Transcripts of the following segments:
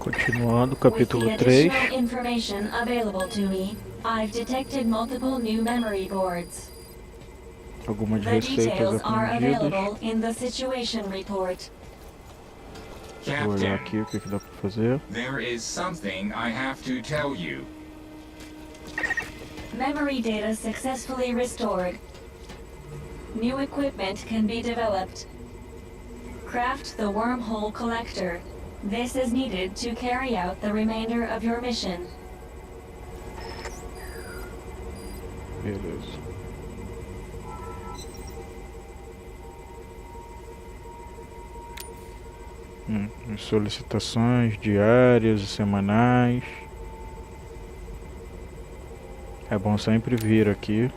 Continuando, capítulo 3. Information available to me, I've detected multiple new memory boards. Algumas The receitas details are aprendidas. available in the situation report. Vou olhar Captain, aqui o que dá pra fazer. there is something I have to tell you. Memory data successfully restored. New equipment can be developed. Craft the wormhole collector. This is needed to carry out the remainder of your mission. Beleza. Solicitações diárias e semanais. É bom sempre vir aqui.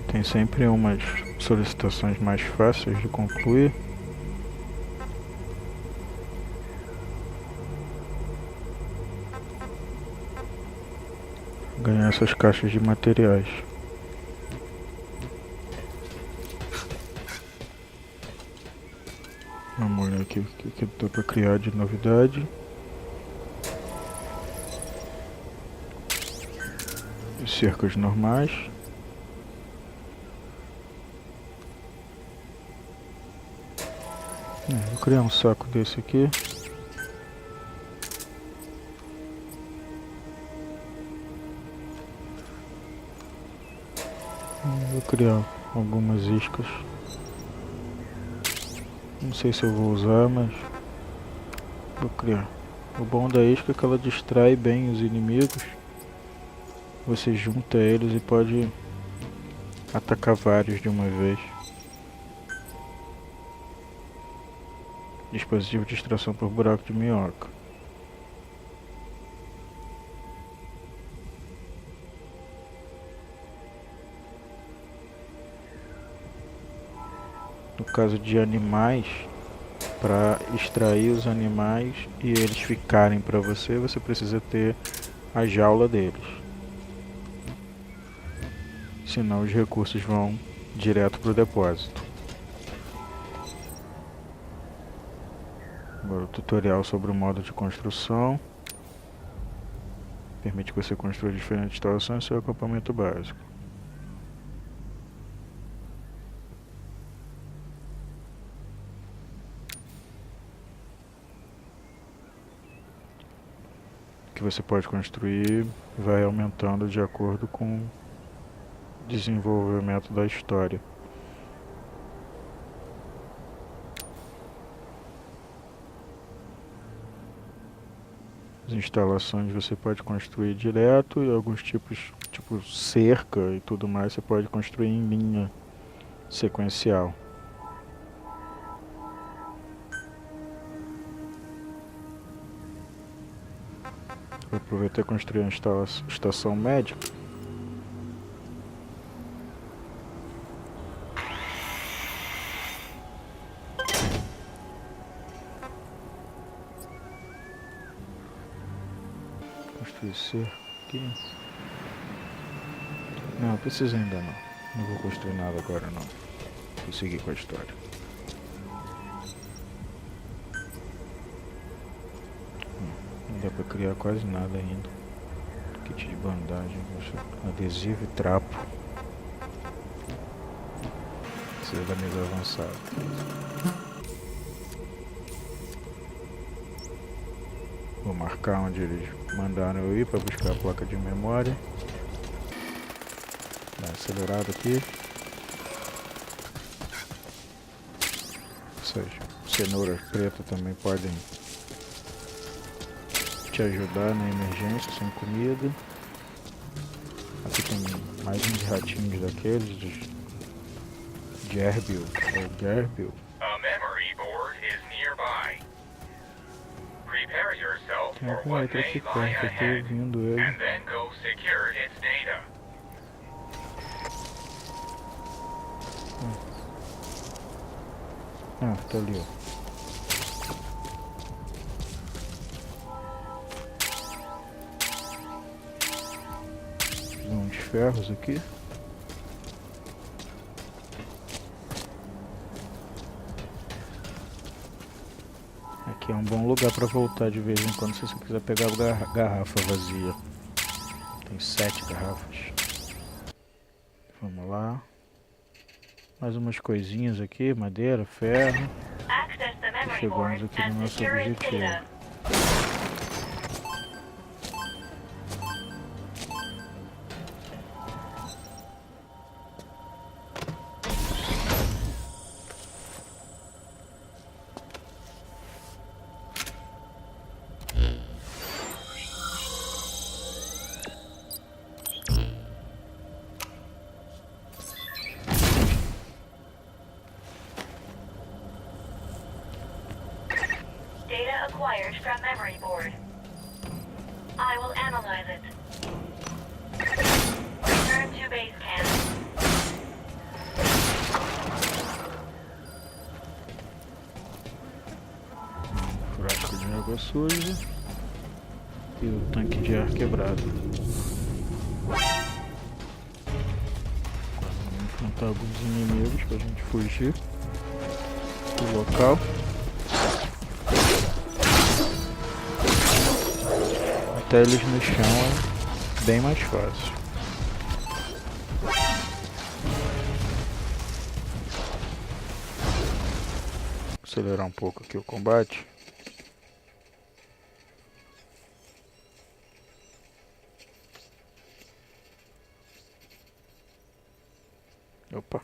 Tem sempre umas solicitações mais fáceis de concluir. Ganhar essas caixas de materiais. Vamos olhar aqui o que dá para criar de novidade. Cercas normais. Vou criar um saco desse aqui. Vou criar algumas iscas. Não sei se eu vou usar, mas vou criar. O bom da isca é que ela distrai bem os inimigos. Você junta eles e pode atacar vários de uma vez. Dispositivo de extração por buraco de minhoca. No caso de animais, para extrair os animais e eles ficarem para você, você precisa ter a jaula deles. Senão os recursos vão direto para o depósito. Agora o tutorial sobre o modo de construção. Permite que você construa diferentes instalações em seu acampamento básico. O que você pode construir vai aumentando de acordo com o desenvolvimento da história. As instalações você pode construir direto e alguns tipos, tipo cerca e tudo mais, você pode construir em linha sequencial. Vou aproveitar e construir uma estação médica. Construir cerca aqui. Não, precisa ainda não. Não vou construir nada agora não. Vou seguir com a história. Não dá pra criar quase nada ainda. Kit de bandagem, adesivo e trapo. Precisa da mesa avançada. Vou marcar onde eles mandaram eu ir para buscar a placa de memória. Dá uma acelerada aqui. Essas cenouras pretas também podem te ajudar na emergência sem comida. Aqui tem mais uns ratinhos daqueles de Gerbil ou Gerbil. A memory board is nearby. Prepare yourself Tem for algum what outro may aqui lie perto, eu tô ahead, ouvindo ele. and then go secure its data. Ah, tá ali, ó. Uns ferros aqui. Aqui é um bom lugar para voltar de vez em quando se você quiser pegar a garrafa vazia. Tem 7 garrafas. Vamos lá. Mais umas coisinhas aqui, madeira, ferro. Chegamos aqui no nosso objetivo. Data acquired from memory board. I will analyze it. Return to base camp. Frasco de água suja e o tanque de ar quebrado. Vamos enfrentar alguns inimigos pra gente fugir do local. Até eles no chão é bem mais fácil. Acelerar um pouco aqui o combate. Opa,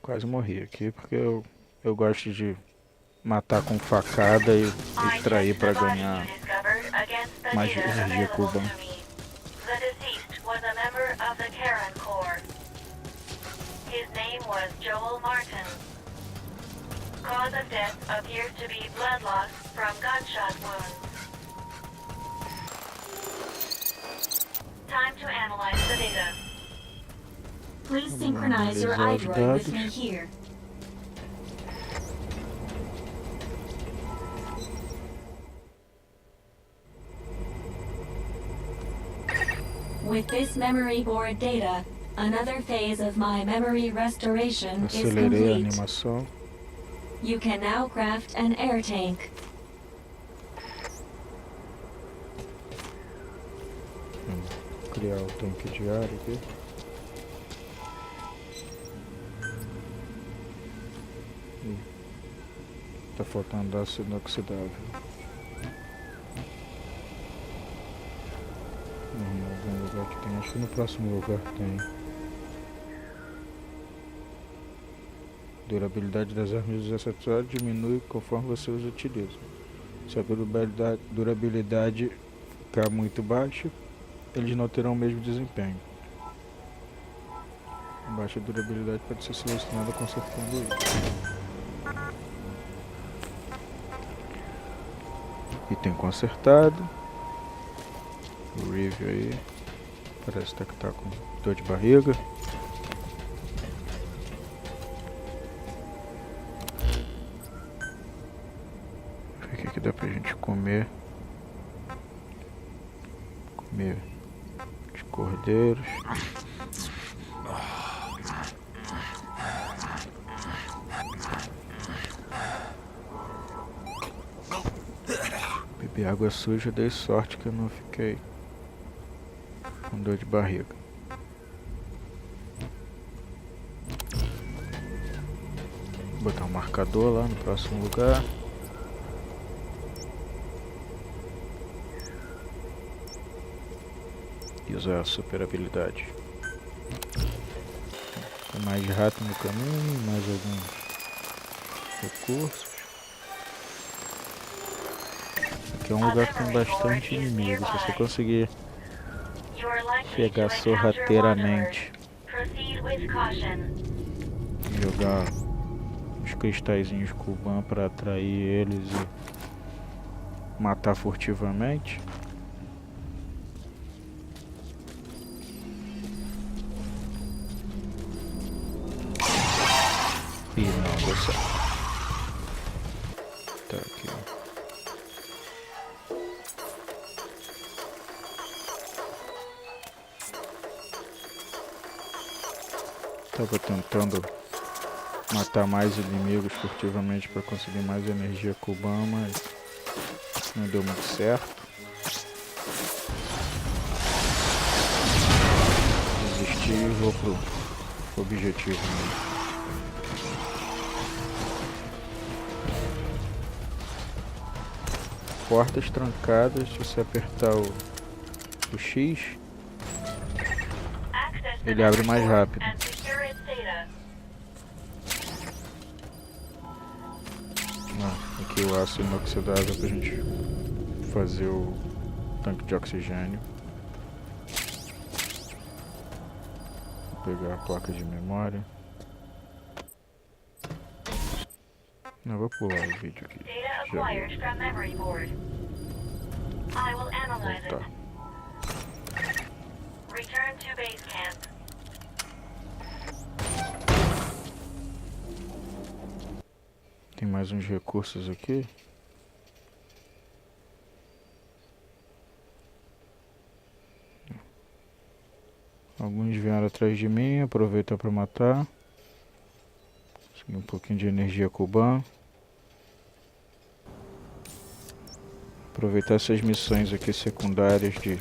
quase morri aqui porque eu gosto de matar com facada e extrair para ganhar mais energia cubana. The deceased was a member of the Karen Corps. His name was Joel Martin. Cause of death appears to be blood loss from gunshot wounds. Time to analyze the data. Please synchronize your iDroid with me here. With this memory board data, another phase of my memory restoration is Acelerei a complete. animação. You can now craft an air tank. Criar o tanque de ar aqui. Tá faltando ácido inoxidável. Em algum lugar que tem, acho que no próximo lugar tem. Durabilidade das armas dos acessórios diminui conforme você os utiliza. Se a durabilidade ficar muito baixa, eles não terão o mesmo desempenho. Baixa durabilidade pode ser selecionada consertando isso. Item consertado. O review aí. Parece que tá com dor de barriga. O que que dá pra gente comer? Comer os cordeiros. Bebi água suja, dei sorte que eu não fiquei com dor de barriga. Vou botar um marcador lá no próximo lugar. E usar a super habilidade. Tem mais rato no caminho, mais alguns recursos. Aqui é um lugar que tem bastante inimigo. Se você conseguir chegar sorrateiramente e jogar os cristalzinhos Kuban para atrair eles e matar furtivamente. E não deu certo. Tava tentando matar mais inimigos furtivamente para conseguir mais energia cubana, mas não deu muito certo. Desisti e vou pro objetivo mesmo. Portas trancadas, se você apertar o X, ele abre mais rápido. Aqui o aço inoxidável pra gente fazer o tanque de oxigênio. Vou pegar a placa de memória. Não, vou pular o vídeo aqui. Voltar. Return to base camp. Tem mais uns recursos aqui. Alguns vieram atrás de mim, aproveitar para matar. Consegui um pouquinho de energia cubana. Aproveitar essas missões aqui secundárias de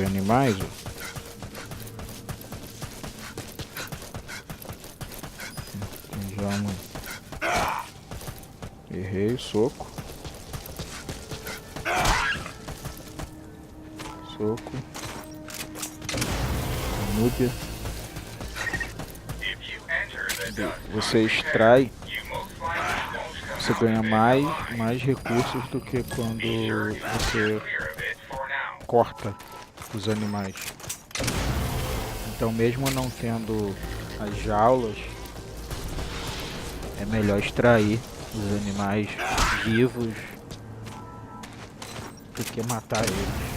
animais. Ó. Tem já uma. Errei, soco. Soco. Núbia. Você extrai, você ganha mais recursos do que quando você corta os animais. Então mesmo não tendo as jaulas, é melhor extrair os animais vivos do que matar eles.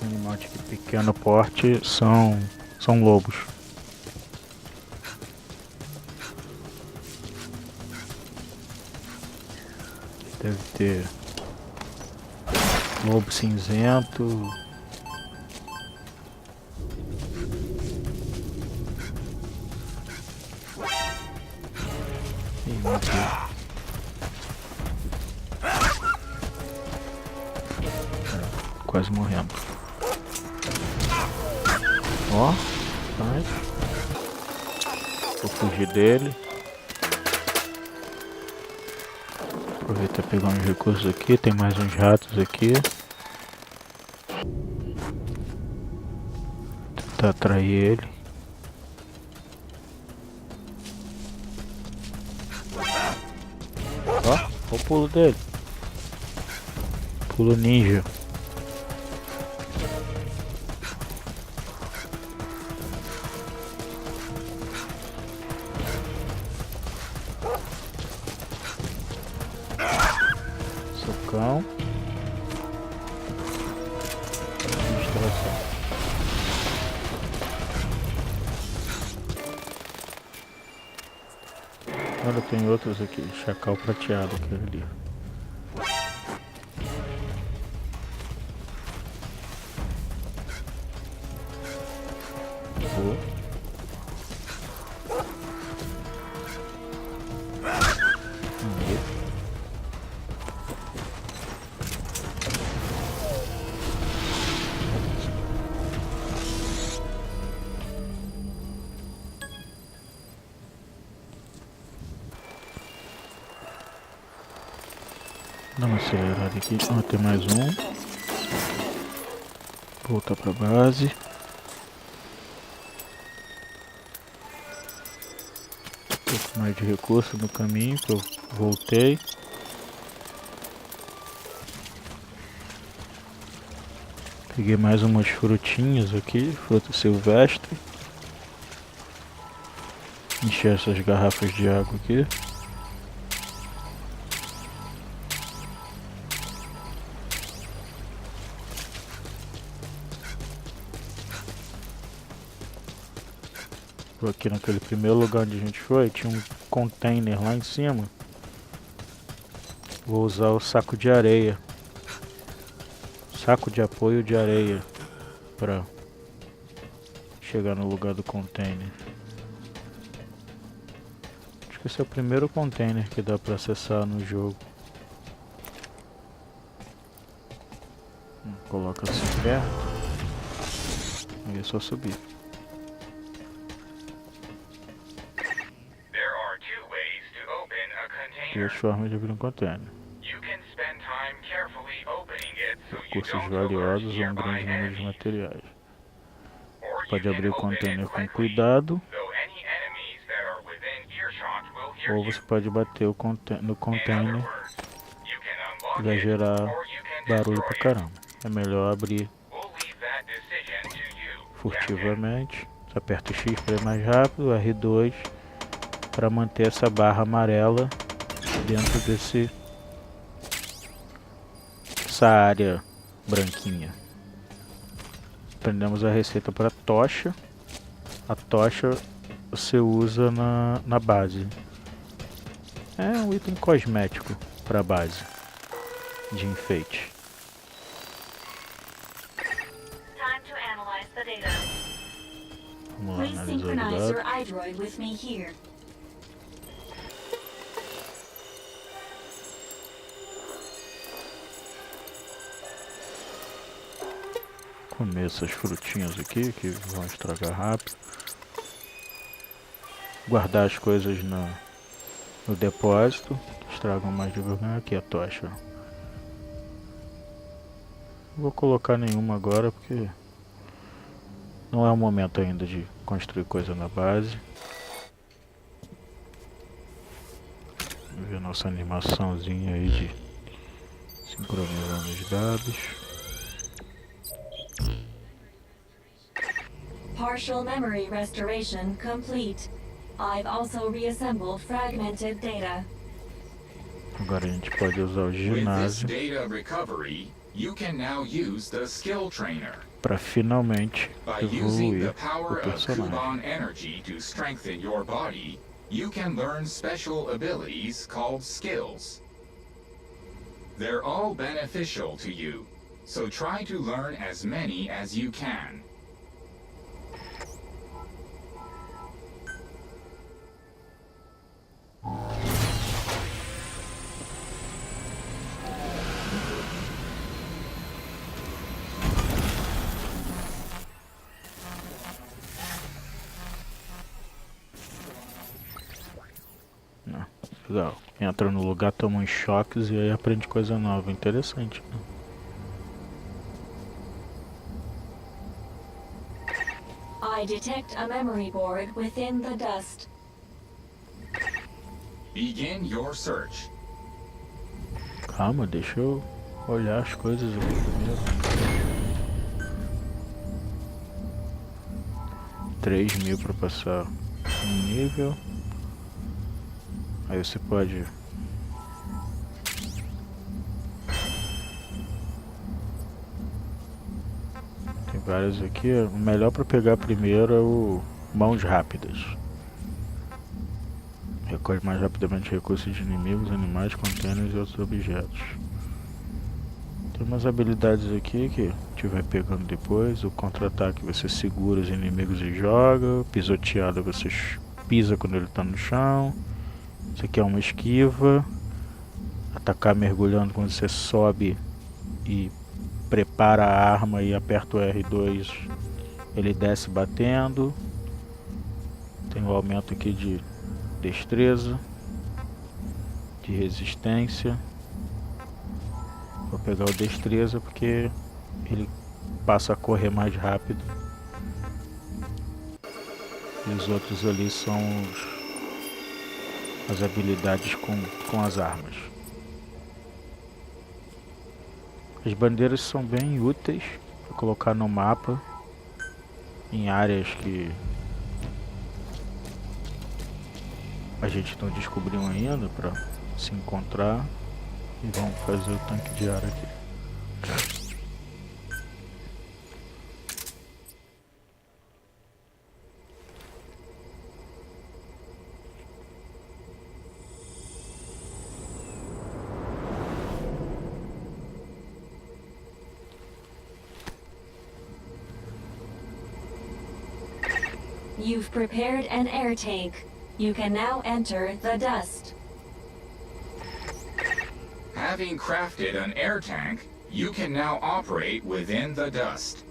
Animal de pequeno porte são lobos. Deve ter lobo cinzento. Ih, meu Deus. Quase morrendo. Ó, vai. Vou fugir dele. Aproveitar pegar uns recursos aqui. Tem mais uns ratos aqui. Tentar atrair ele. Ó, o pulo dele. Pulo ninja. Socão. Distração. Olha, tem outros aqui. Chacal prateado aquele ali. Boa. Dá uma acelerada aqui. Tem mais um. Voltar pra base. Um pouco mais de recurso no caminho que eu voltei. Peguei mais umas frutinhas aqui, fruta silvestre. Enchi essas garrafas de água aqui. Aqui naquele primeiro lugar onde a gente foi, tinha um container lá em cima. Vou usar o saco de areia. Saco de apoio de areia para chegar no lugar do container. Acho que esse é o primeiro container que dá para acessar no jogo. Coloca assim perto. Aí é só subir. There are two ways to open a container. Duas formas de abrir um container. You can spend time carefully opening it so you Recursos don't alert valiosos ou um nearby grande número de enemies. materiais. Or you Pode abrir can o open it container com quickly, cuidado, so any enemies that are within earshot will hear ou you. você pode bater no In other container, words, you can que unlock vai it gerar or you can barulho destroy pra it. caramba. É melhor abrir We'll leave that decision to you, Captain. furtivamente. Você aperta o X para ir mais rápido, o R2 para manter essa barra amarela dentro essa área branquinha. Aprendemos a receita para tocha. A tocha você usa na base. É um item cosmético para base de enfeite. Time to analyze the data. Vamos lá Please analisar os synchronize your dados. iDroid with me here. Comer essas frutinhas aqui que vão estragar rápido. Guardar as coisas no depósito, que estragam mais devagar. Aqui a tocha. Não vou colocar nenhuma agora porque não é o momento ainda de construir coisa na base. Vamos ver a nossa animaçãozinha aí de sincronizando os dados. Partial memory restoration complete. I've also reassembled fragmented data. Agora a gente pode usar o With this ginásio data recovery, you can now use the skill trainer. para finalmente By using the evoluir power o of personagem. Kuban energy to strengthen your body, you can learn special abilities called skills. They're all beneficial to you, so try to learn as many as you can. Legal. Entra no lugar, toma uns choques e aí aprende coisa nova. Interessante, né? I detect a memory board within the dust. Begin your search. Calma, deixa eu olhar as coisas aqui primeiro. 3.000 para passar um nível. Aí você pode tem vários aqui. O melhor para pegar primeiro é o mãos rápidas. Recolhe mais rapidamente recursos de inimigos, animais, containers e outros objetos. Tem umas habilidades aqui que a gente vai pegando depois. O contra-ataque você segura os inimigos e joga. Pisoteada você pisa quando ele está no chão. Isso aqui é uma esquiva. Atacar mergulhando quando você sobe e prepara a arma e aperta o R2, ele desce batendo. Tem um aumento aqui de destreza, de resistência. Vou pegar o destreza porque ele passa a correr mais rápido. E os outros ali são as habilidades com as armas. As bandeiras são bem úteis para colocar no mapa em áreas que a gente não descobriu ainda, para se encontrar. E vamos fazer o tanque de ar aqui. You've prepared an air tank. You can now enter the dust. Having crafted an air tank, you can now operate within the dust.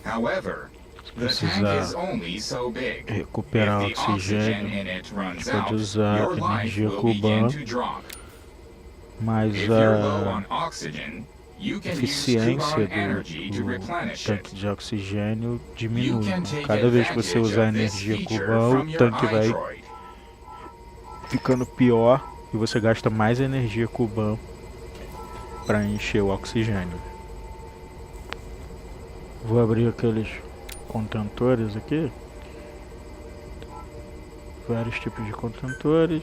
However, the tank is only so big. Recuperar If the oxygen oxigênio, in it runs pode out, usar your life energia will begin cubana, to drop. mas If you're low a on oxygen, you can use eficiência Kuban energy to do replenish tanque it. de oxigênio You diminui. can Né? take Cada vez que você advantage usar of this energia feature cubana, from o your tanque vai iDroid. ficando pior e você gasta mais energia cubana para encher o oxigênio. Vou abrir aqueles contentores aqui. Vários tipos de contentores.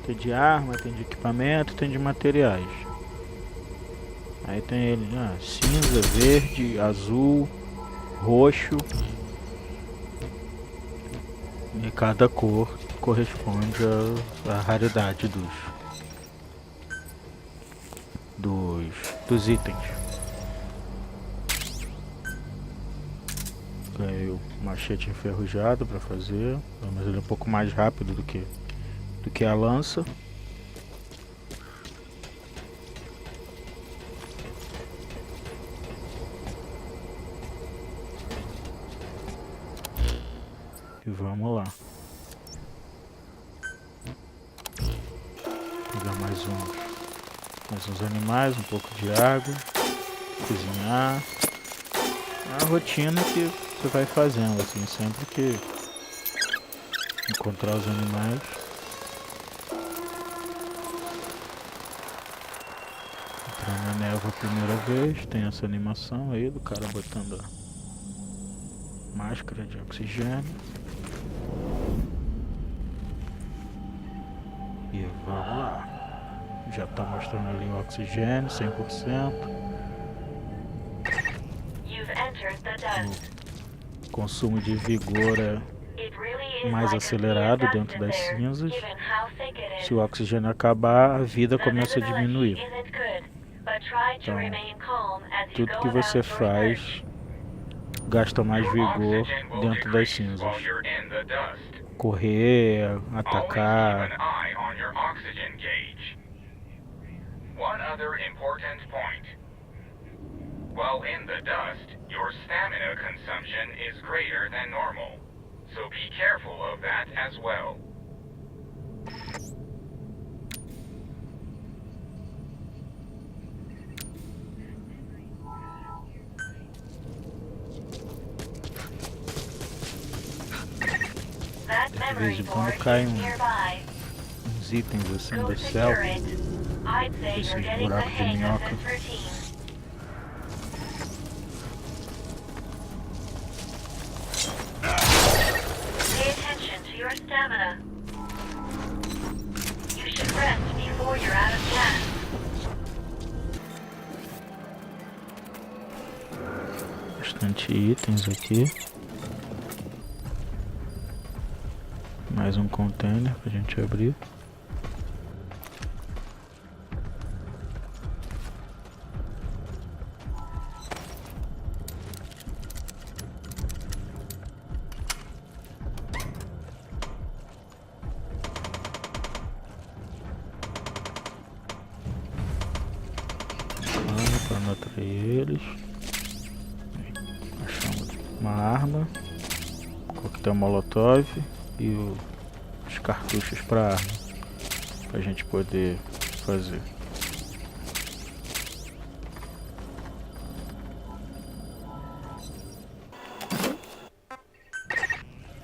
Tem de arma, tem de equipamento, tem de materiais. Aí tem ele, cinza, verde, azul, roxo. E cada cor corresponde à raridade dos itens. Ganhei o machete enferrujado para fazer, mas ele é um pouco mais rápido do que a lança. E vamos lá. Pegar mais uns animais, um pouco de água, cozinhar. É a rotina que você vai fazendo, assim, sempre que encontrar os animais. Entrar na névoa a primeira vez, tem essa animação aí do cara botando a máscara de oxigênio. E vamos lá. Já tá mostrando ali o oxigênio, 100%. O consumo de vigor é mais acelerado dentro das cinzas. Se o oxigênio acabar, a vida começa a diminuir. Então, tudo que você faz gasta mais vigor dentro das cinzas. Correr, atacar. One other important point. While in the dust, your stamina consumption is greater than normal, so be careful of that as well. De vez em quando caem uns itens assim do céu, esses buracos de minhoca. Pay attention to your stamina. You should rest before you're out of gas. Bastante itens aqui. Mais um container pra gente abrir. Para não atrair eles. Achamos uma arma, coquetel molotov e os cartuchos para arma, pra gente poder fazer.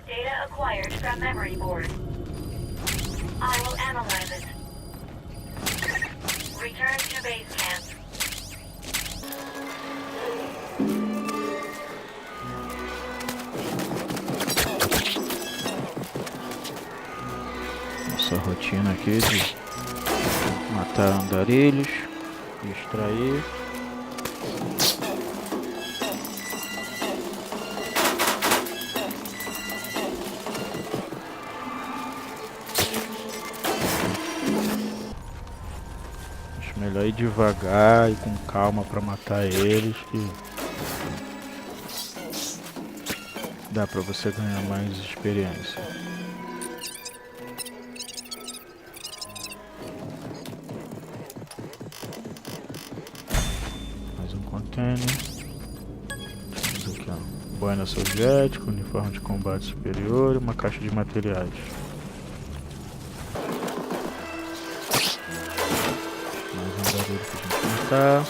Data acquired from memory board. I will analyze it. Return to base camp. Nossa rotina aqui de matar andarilhos, extrair. Acho melhor ir devagar e com calma para matar eles, que Dá pra você ganhar mais experiência. Mais um container. Temos aqui, ó, boina soviética, uniforme de combate superior e uma caixa de materiais. Mais um barulho pra gente montar.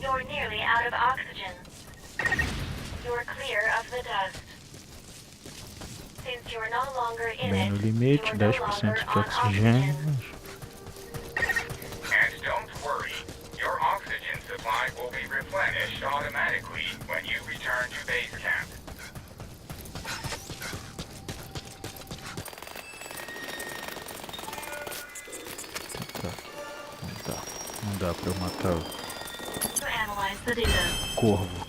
You're nearly out of oxygen. You're clear of the dust. Since you're no longer in Bem no it, limite, you're no 10% longer de on oxigênio. oxygen. And don't worry, your oxygen supply will be replenished automatically when you return to base camp. Tá. Não dá pra eu matar o To analyze the data, corvo.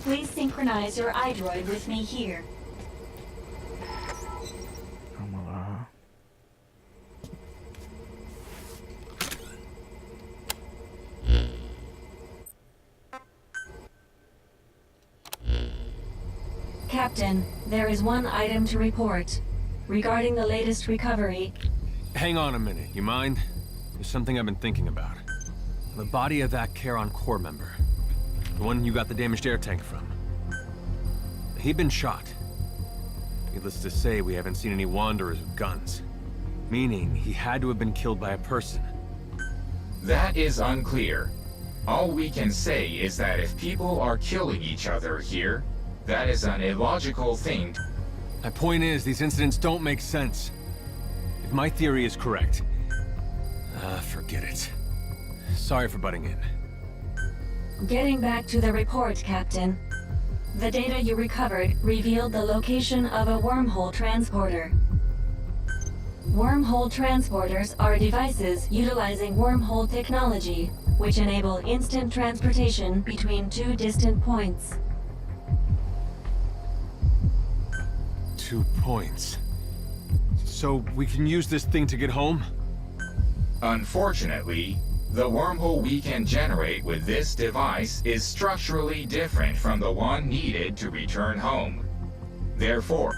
please synchronize your iDroid with me here. Vamos lá. Captain, there is one item to report. Regarding the latest recovery, Hang on a minute, you mind? There's something I've been thinking about. The body of that Charon Corps member. The one you got the damaged air tank from. He'd been shot. Needless to say, we haven't seen any wanderers with guns. Meaning, he had to have been killed by a person. That is unclear. All we can say is that if people are killing each other here, that is an illogical thing. My point is, these incidents don't make sense. If my theory is correct, forget it. Sorry for butting in. getting back to the report, Captain. The data you recovered revealed the location of a wormhole transporter. Wormhole transporters are devices utilizing wormhole technology, which enable instant transportation between two distant points. 2 points. So we can use this thing to get home? Unfortunately, the wormhole we can generate with this device is structurally different from the one needed to return home. Therefore,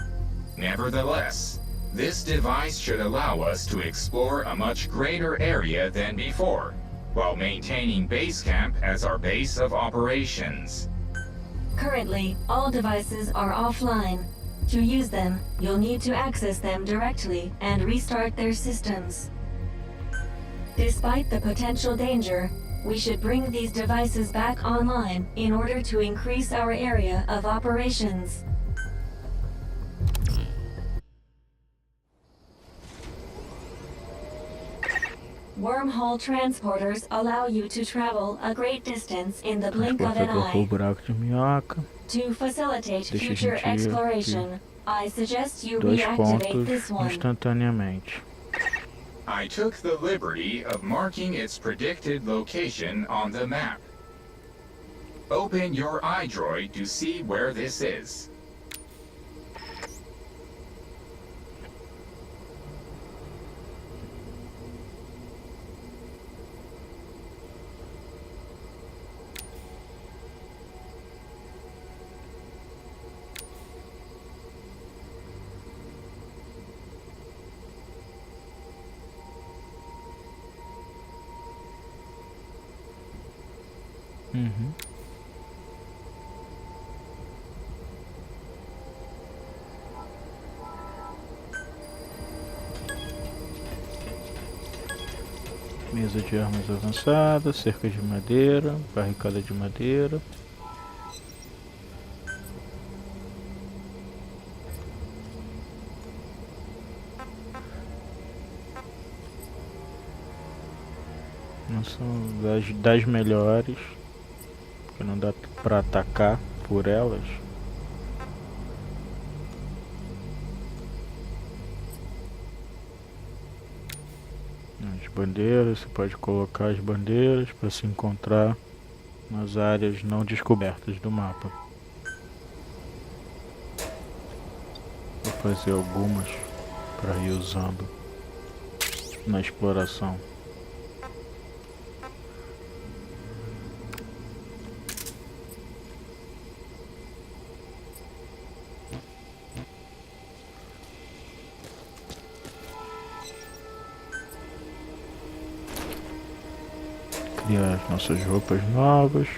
nevertheless, this device should allow us to explore a much greater area than before, while maintaining base camp as our base of operations. Currently, all devices are offline. To use them, you'll need to access them directly and restart their systems. Despite the potential danger, we should bring these devices back online in order to increase our area of operations. Wormhole transporters allow you to travel a great distance in the blink of an Transportador com o eye. buraco de minhoca. To facilitate Deixa a future gente ir aqui. exploration, I suggest you 2 reactivate this pontos one. instantaneamente. I took the liberty of marking its predicted location on the map. Open your iDroid to see where this is. Uhum. Mesa de armas avançada, cerca de madeira, barricada de madeira. Não são das melhores, porque não dá pra atacar por elas. As bandeiras, você pode colocar as bandeiras para se encontrar nas áreas não descobertas do mapa. Vou fazer algumas para ir usando na exploração. Criar as nossas roupas novas.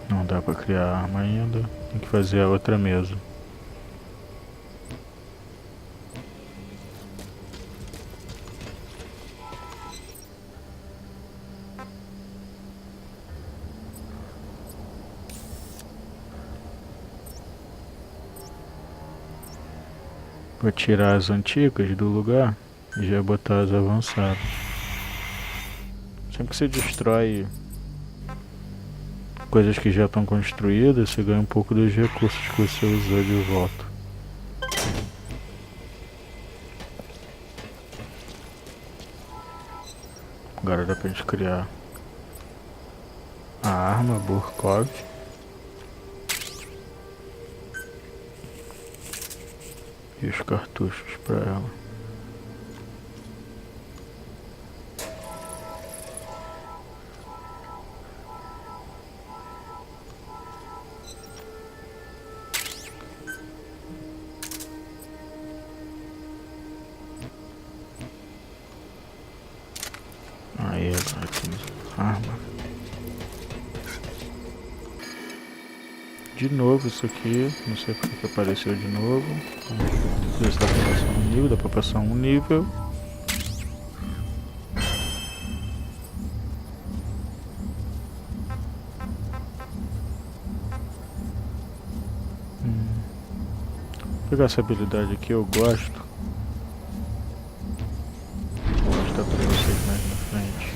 Não dá para criar arma ainda, tem que fazer a outra mesa. Vou tirar as antigas do lugar e já botar as avançadas. Sempre que você destrói coisas que já estão construídas, você ganha um pouco dos recursos que você usou de volta. Agora dá pra gente criar a arma Burkov. E os cartuchos para ela. Aí agora temos a arma. De novo isso aqui, não sei porque que apareceu de novo. Vamos ver se dá pra passar um nível, dá pra passar um nível. Vou pegar essa habilidade aqui, eu gosto. Vou mostrar pra vocês mais na frente.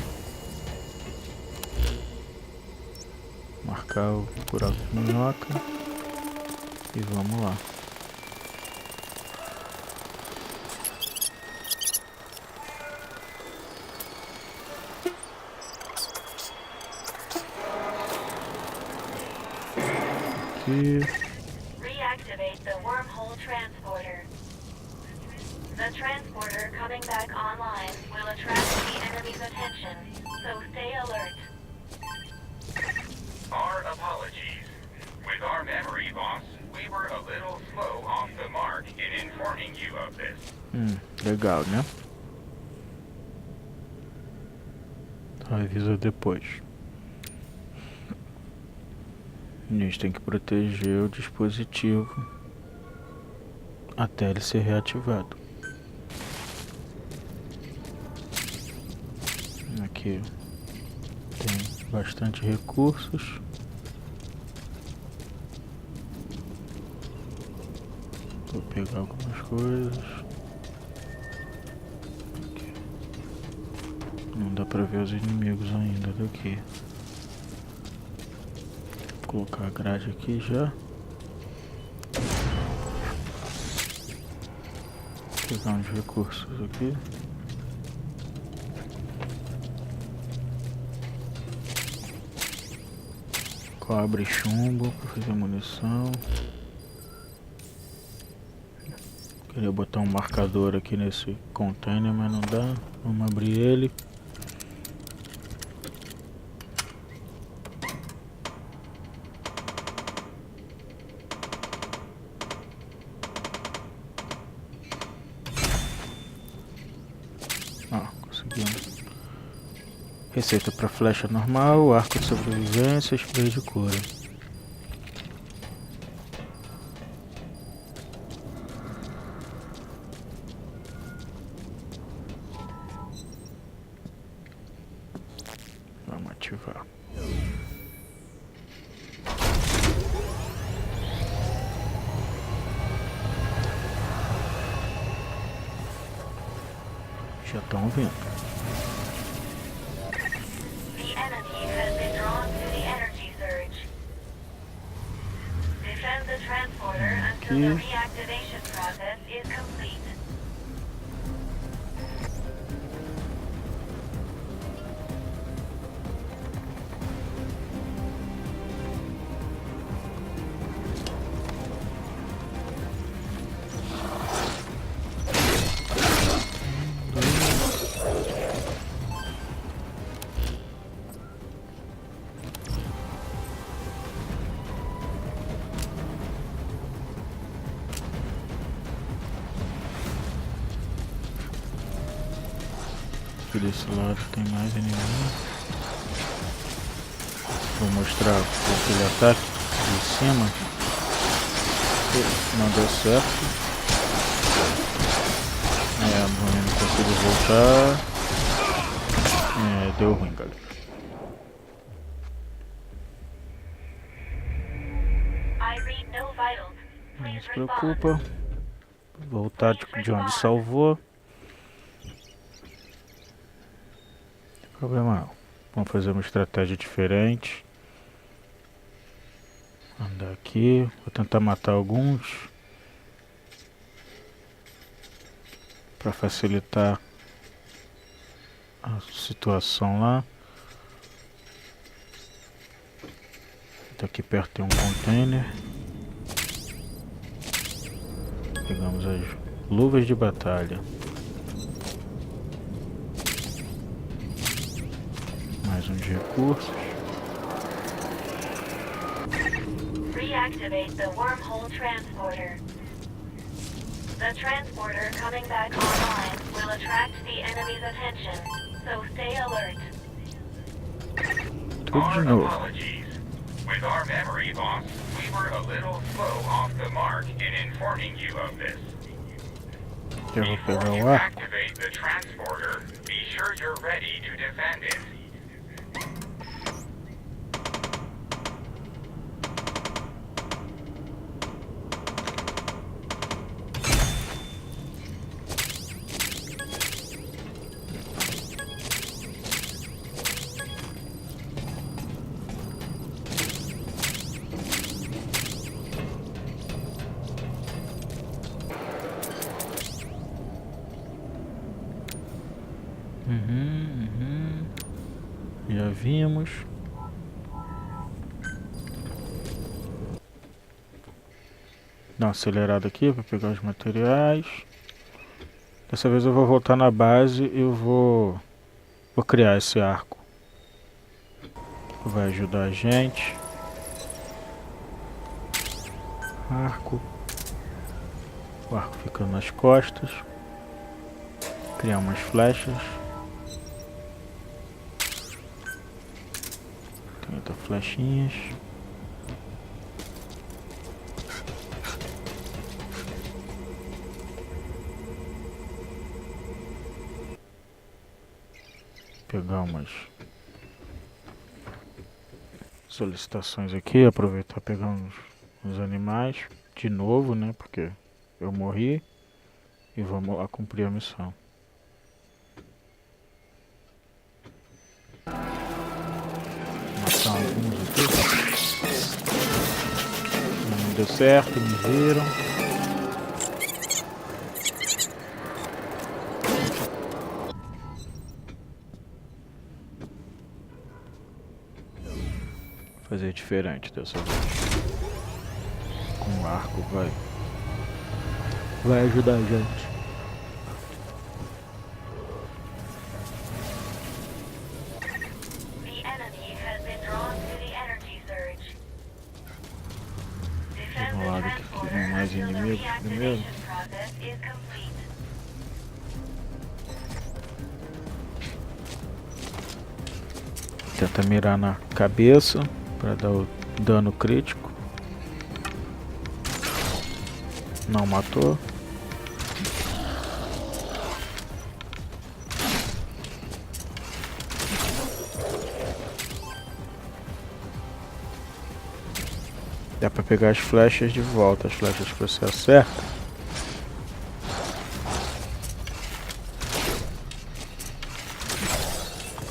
Marcar o buraco de minhoca. E vamos lá. Aqui. Reactivate the wormhole transporter. The transporter coming back online will attract the enemy's attention, so stay alert. Our apologies. With our memory loss, we were a little slow off the mark in informing you of this. Legal, né? Avisa depois. A gente tem que proteger o dispositivo até ele ser reativado. Aqui tem bastante recursos. Vou pegar algumas coisas. Aqui. Não dá pra ver os inimigos ainda daqui. Vou colocar a grade aqui já. Vou pegar uns recursos aqui. Cobre e chumbo para fazer munição. Queria botar um marcador aqui nesse container, mas não dá. Vamos abrir ele. Conseguimos. Receita para flecha normal, arco de sobrevivência, spray de cura. Vamos ativar. Já estão vindo. The enemy has been drawn to the energy surge. Defend the transporter until the reactivation process is complete. Aqui desse lado tem mais inimigos. Vou mostrar aquele ataque de cima. Não deu certo. Não consigo voltar. Deu ruim, galera. Não se preocupa. Voltar de onde salvou. Problema não. Vamos fazer uma estratégia diferente. Andar aqui. Vou tentar matar alguns. Para facilitar a situação lá. Aqui perto tem um container. Pegamos as luvas de batalha. Mais uns recursos. Reactivate the wormhole transporter. The transporter coming back online will attract the enemy's attention, so stay alert. Tudo de novo. Apologies. With our memory loss, we were a little slow off the mark in informing you of this. Eu vou Before pegar you o arco. activate the transporter, be sure you're ready to defend it. Já vimos. Dá uma acelerada aqui para pegar os materiais. Dessa vez eu vou voltar na base e eu vou criar esse arco. Vai ajudar a gente. Arco. O arco fica nas costas. Criar umas flechas. 30 flechinhas. Pegar umas solicitações aqui, aproveitar pegar uns animais de novo, né? Porque eu morri e vamos lá cumprir a missão. Matar alguns aqui. Não deu certo, me viram. Fazer diferente dessa vez. Com o arco vai ajudar a gente. Vamos lá ver que tem mais inimigos primeiro. Tenta mirar na cabeça para dar o dano crítico. Não matou. Dá para pegar as flechas de volta, as flechas que você acerta.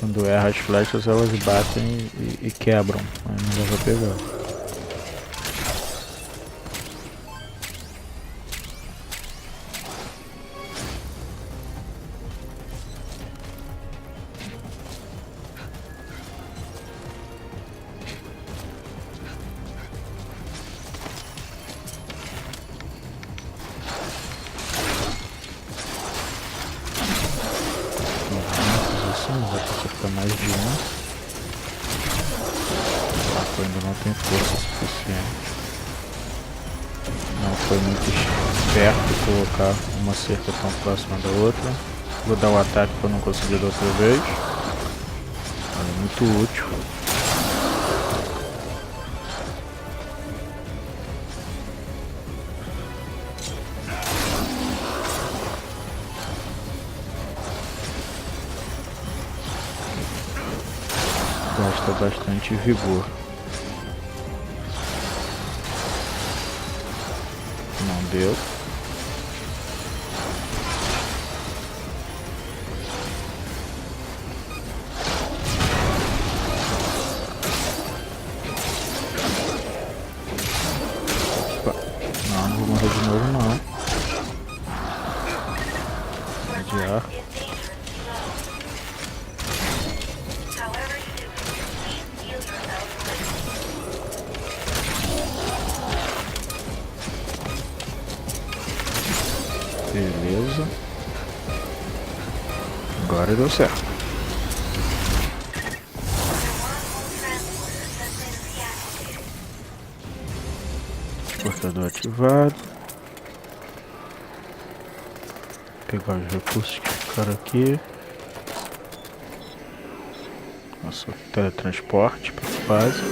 Quando erra as flechas, elas batem e quebram. Aí não dá pra pegar. Vai acertar mais de um. O arco ainda não tem força suficiente. Não foi muito esperto colocar uma cerca tão próxima da outra. Vou dar o ataque para não conseguir da outra vez. É muito útil. Gasta bastante vigor. Não deu. Opa. Não vou morrer de novo não. Adiar. Beleza. Agora deu certo. Transportador ativado. Pegar os recursos que ficaram aqui. Nossa, teletransporte para a base.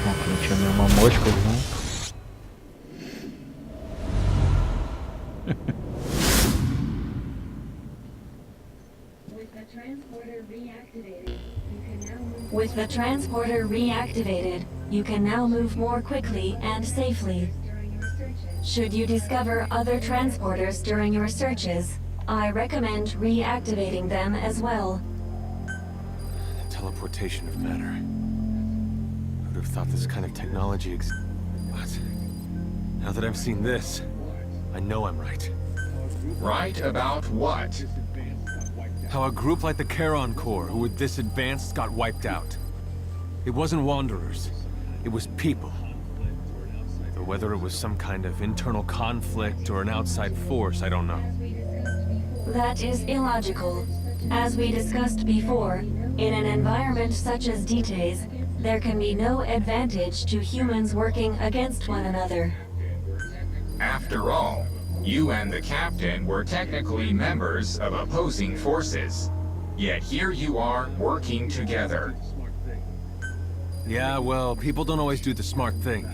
Bom, que não tinha nenhuma mosca junto. With the transporter reactivated, you can now move more quickly and safely. Should you discover other transporters during your searches, I recommend reactivating them as well. Teleportation of matter. Who'd have thought this kind of technology exists? But now that I've seen this, I know I'm right. Right about what? How a group like the Charon Corps, who were this advanced, got wiped out. It wasn't wanderers. It was people. Or whether it was some kind of internal conflict or an outside force, I don't know. That is illogical. As we discussed before, in an environment such as Detae's, there can be no advantage to humans working against one another. After all, you and the captain were technically members of opposing forces. Yet here you are working together. Yeah, well, people don't always do the smart thing.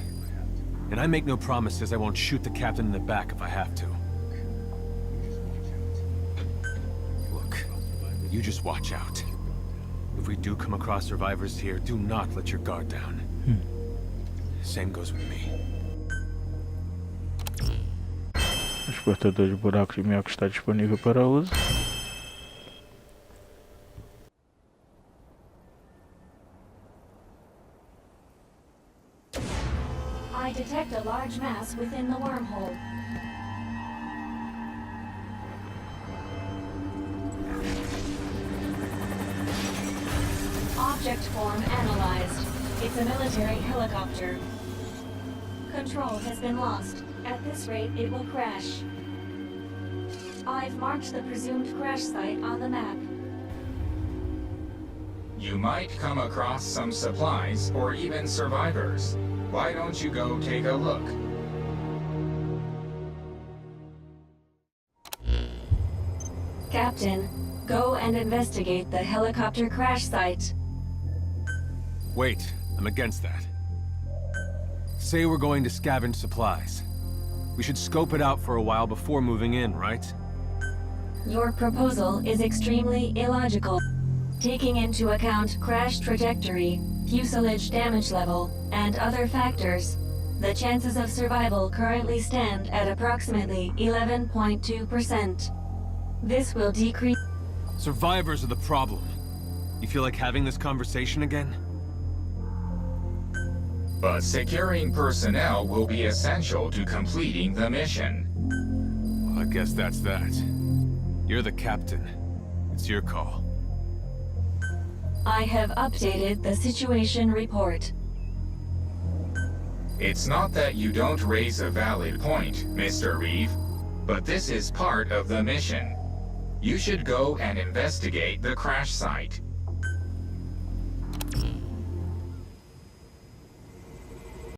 And I make no promises I won't shoot the captain in the back if I have to. Look, you just watch out. If we do come across survivors here, do not let your guard down. Same goes with me. O transportador de buraco de minhoca está disponível para uso. I detect a large mass within the wormhole. Object form analyzed. It's a military helicopter. Control has been lost. At this rate, it will crash. I've marked the presumed crash site on the map. You might come across some supplies or even survivors. Why don't you go take a look? Captain, go and investigate the helicopter crash site. Wait, I'm against that. Say we're going to scavenge supplies. We should scope it out for a while before moving in, right? Your proposal is extremely illogical. Taking into account crash trajectory, fuselage damage level, and other factors, The chances of survival currently stand at approximately 11.2%. This will decrease. Survivors are the problem. You feel like having this conversation again? But securing personnel will be essential to completing the mission. Well, I guess that's that. You're the captain. It's your call. I have updated the situation report. It's not that you don't raise a valid point, Mr. Reeve, but this is part of the mission. You should go and investigate the crash site.